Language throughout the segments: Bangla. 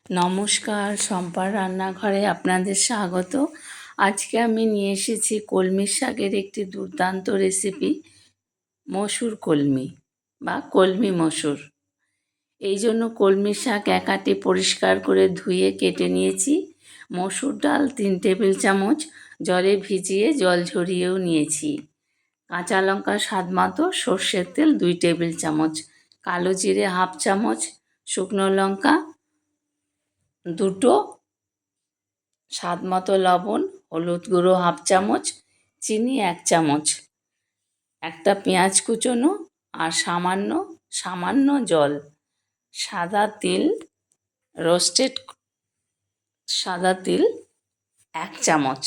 নমস্কার, শম্পার রান্নাঘরে আপনাদের স্বাগত। আজকে আমি নিয়ে এসেছি কলমি শাকের একটি দুর্দান্ত রেসিপি, মসুর কলমি বা কলমি মসুর। এই জন্য কলমি শাক এক আঁটি পরিষ্কার করে ধুয়ে কেটে নিয়েছি। মসুর ডাল 3 টেবিল চামচ জলে ভিজিয়ে জল ঝরিয়েও নিয়েছি। কাঁচা লঙ্কা স্বাদ মতো, সর্ষের তেল 2 টেবিল চামচ, কালো জিরে হাফ চামচ, শুকনো লঙ্কা 2টো, স্বাদ মতো লবণ, হলুদ গুঁড়ো হাফ চামচ, চিনি 1 চামচ, একটা পেঁয়াজ কুচোনো আর সামান্য জল, সাদা তিল, রোস্টেড সাদা তিল 1 চামচ।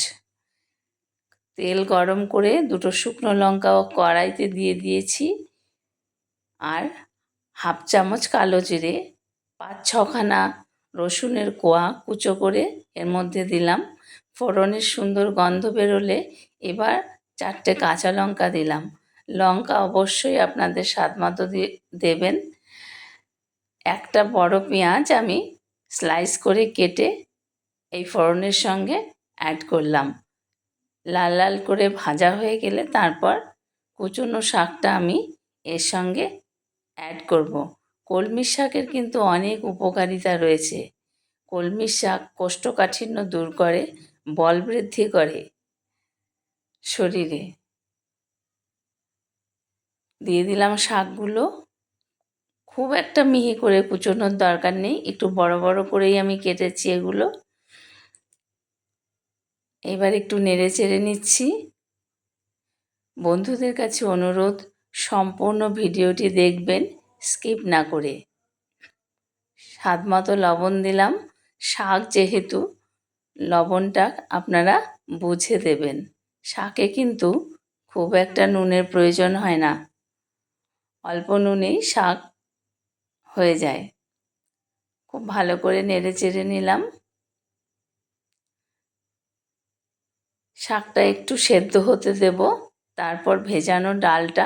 তেল গরম করে 2টো শুকনো লঙ্কাও কড়াইতে দিয়ে দিয়েছি আর হাফ চামচ কালো জিরে, 5-6খানা রসুনের কোয়া কুচো করে এর মধ্যে দিলাম। ফোড়নের সুন্দর গন্ধ বেরোলে এবার 4টে কাঁচা লঙ্কা দিলাম। লঙ্কা অবশ্যই আপনাদের স্বাদ মতো দেবেন। একটা বড় পেঁয়াজ আমি স্লাইস করে কেটে এই ফোড়নের সঙ্গে অ্যাড করলাম। লাল লাল করে ভাজা হয়ে গেলে তারপর কুচনো শাকটা আমি এর সঙ্গে অ্যাড করব। কলমি শাকের কিন্তু অনেক উপকারিতা রয়েছে। কলমি শাক কোষ্ঠকাঠিন্য দূর করে, বল বৃদ্ধি করে শরীরে। দিয়ে দিলাম শাকগুলো। খুব একটা মিহি করে কুচোনোর দরকার নেই, একটু বড় বড় করেই আমি কেটেছি এগুলো। এবার একটু নেড়ে চেড়ে নিচ্ছি। বন্ধুদের কাছে অনুরোধ, সম্পূর্ণ ভিডিওটি দেখবেন, স্কিপ না করে। স্বাদ মতো লবণ দিলাম। শাক যেহেতু, লবণটা আপনারা বুঝে দেবেন। শাকে কিন্তু খুব একটা নুনের প্রয়োজন হয় না, অল্প নুনেই শাক হয়ে যায়। খুব ভালো করে নেড়ে চেড়ে নিলাম। শাকটা একটু সেদ্ধ হতে দেব, তারপর ভেজানো ডালটা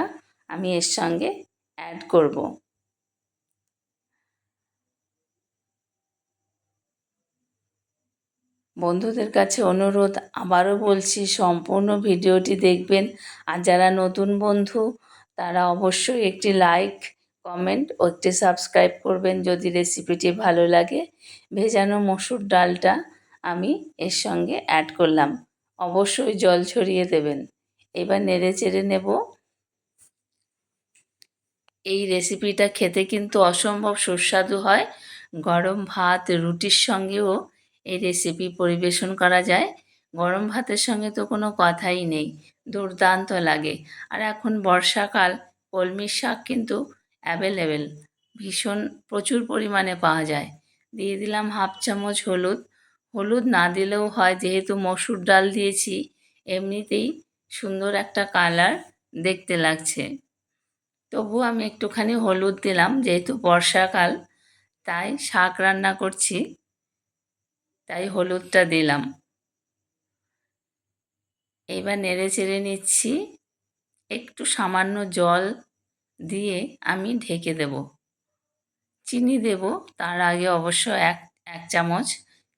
আমি এর সঙ্গে অ্যাড করব। বন্ধুদের কাছে অনুরোধ, আবারও বলছি, সম্পূর্ণ ভিডিওটি দেখবেন। আর যারা নতুন বন্ধু তারা অবশ্যই একটি লাইক, কমেন্ট ও একটি সাবস্ক্রাইব করবেন যদি রেসিপিটি ভালো লাগে। ভেজানো মসুর ডালটা আমি এর সঙ্গে অ্যাড করলাম। অবশ্যই জল ছড়িয়ে দেবেন। এবার নেড়ে চেড়ে নেব। এই রেসিপিটা খেতে কিন্তু অসম্ভব সুস্বাদু হয়। গরম ভাত, রুটির সঙ্গেও এই রেসিপি পরিবেশন করা যায়। গরম ভাতের সঙ্গে তো কোনো কথাই নেই, দুর্দান্ত লাগে। আর এখন বর্ষাকাল, কলমির শাক কিন্তু অ্যাভেলেবেল, ভীষণ প্রচুর পরিমাণে পাওয়া যায়। দিয়ে দিলাম হাফ চামচ হলুদ। হলুদ না দিলেও হয়, যেহেতু মসুর ডাল দিয়েছি, এমনিতেই সুন্দর একটা কালার দেখতে লাগছে। তবু আমি একটুখানি হলুদ দিলাম, যেহেতু বর্ষাকাল, তাই শাক রান্না করছি, তাই হলুদটা দিলাম। এবার নেড়ে চেড়ে নিচ্ছি। একটু সামান্য জল দিয়ে আমি ঢেকে দেব। চিনি দেব, তার আগে অবশ্য এক চামচ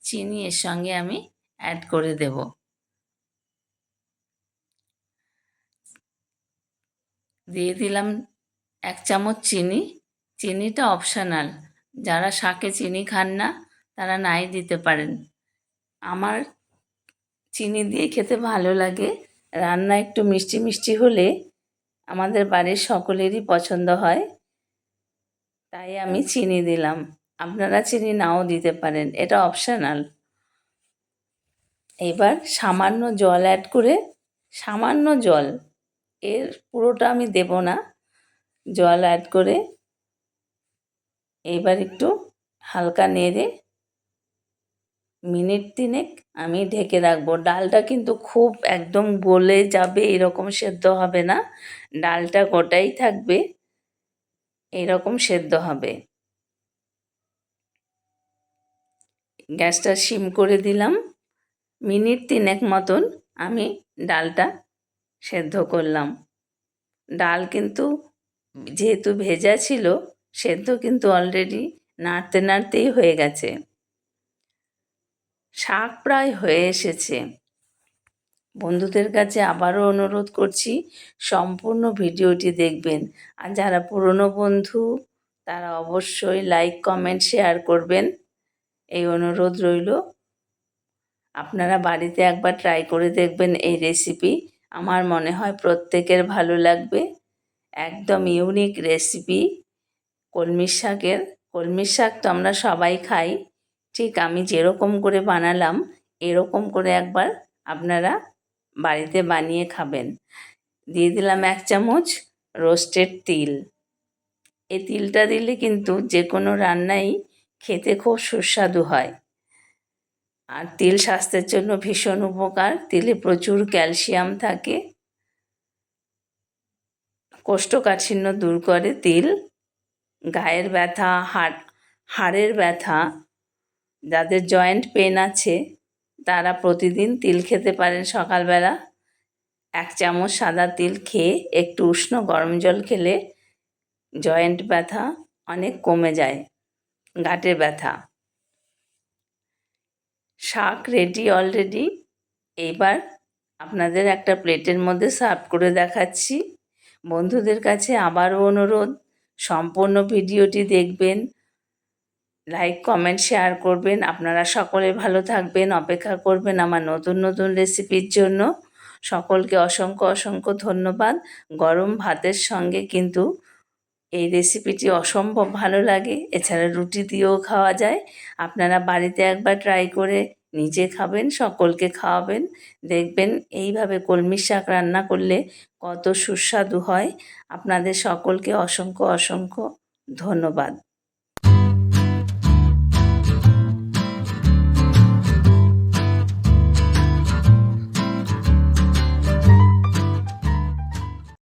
চিনি এর সঙ্গে আমি অ্যাড করে দেব। দিয়ে দিলাম 1 চামচ চিনি। চিনিটা অপশনাল, যারা শাকে চিনি খান না তারা নাই দিতে পারেন। আমার চিনি দিয়ে খেতে ভালো লাগে। রান্না একটু মিষ্টি মিষ্টি হলে আমাদের বাড়ির সকলেরই পছন্দ হয়, তাই আমি চিনি দিলাম। আপনারা চিনি নাও দিতে পারেন, এটা অপশনাল। এবার সামান্য জল অ্যাড করে, সামান্য জল, এর পুরোটা আমি দেব না, জল অ্যাড করে এবার একটু হালকা নেড়ে মিনিট 3 আমি ঢেকে রাখবো। ডালটা কিন্তু খুব একদম গলে যাবে এরকম সেদ্ধ হবে না, ডালটা গোটাই থাকবে, এরকম সেদ্ধ হবে। গ্যাসটা সিম করে দিলাম। মিনিট 3 মতন আমি ডালটা সেদ্ধ করলাম। ডাল কিন্তু যেহেতু ভেজা ছিল, সেদ্ধ কিন্তু অলরেডি নাড়তে নাড়তেই হয়ে গেছে। শাক প্রায় হয়ে এসেছে। বন্ধুদের কাছে আবারও অনুরোধ করছি সম্পূর্ণ ভিডিওটি দেখবেন। আর যারা পুরনো বন্ধু তারা অবশ্যই লাইক কমেন্ট শেয়ার করবেন, এই অনুরোধ রইল। আপনারা বাড়িতে একবার ট্রাই করে দেখবেন এই রেসিপি, আমার মনে হয় প্রত্যেকের ভালো লাগবে। একদম ইউনিক রেসিপি কলমির শাকের। কলমির শাক তো আমরা সবাই খাই, ঠিক আমি যেরকম করে বানালাম এরকম করে একবার আপনারা বাড়িতে বানিয়ে খাবেন। দিয়ে দিলাম 1 চামচ রোস্টেড তিল। এই তিলটা দিলে কিন্তু যে কোনো রান্নাই খেতে খুব সুস্বাদু হয়। আর তিল স্বাস্থ্যের জন্য ভীষণ উপকার, তিলে প্রচুর ক্যালসিয়াম থাকে, কোষ্ঠকাঠিন্য দূর করে তিল। গায়ের ব্যথা, হাড়ের ব্যথা, যাদের জয়েন্ট পেন আছে তারা প্রতিদিন তিল খেতে পারেন। সকালবেলা 1 চামচ সাদা তিল খেয়ে একটু উষ্ণ গরম জল খেলে জয়েন্ট ব্যথা অনেক কমে যায়, গাঁটের ব্যথা। শাক রেডি অলরেডি। এইবার আপনাদের একটা প্লেটের মধ্যে সার্ভ করে দেখাচ্ছি। বন্ধুদের কাছে আবারও অনুরোধ সম্পূর্ণ ভিডিওটি দেখবেন, লাইক কমেন্ট শেয়ার করবেন। আপনারা সকলে ভালো থাকবেন, অপেক্ষা করবেন আমার নতুন নতুন রেসিপির জন্য। সকলকে অসংখ্য অসংখ্য ধন্যবাদ। গরম ভাতের সঙ্গে কিন্তু এই রেসিপিটি অসম্ভব ভালো লাগে, এছাড়া রুটি দিয়েও খাওয়া যায়। আপনারা বাড়িতে একবার ট্রাই করে নিজে খাবেন, সকলকে খাওয়াবেন, দেখবেন এইভাবে কলমির শাক রান্না করলে কত সুস্বাদু হয়। আপনাদের সকলকে অসংখ্য অসংখ্য ধন্যবাদ।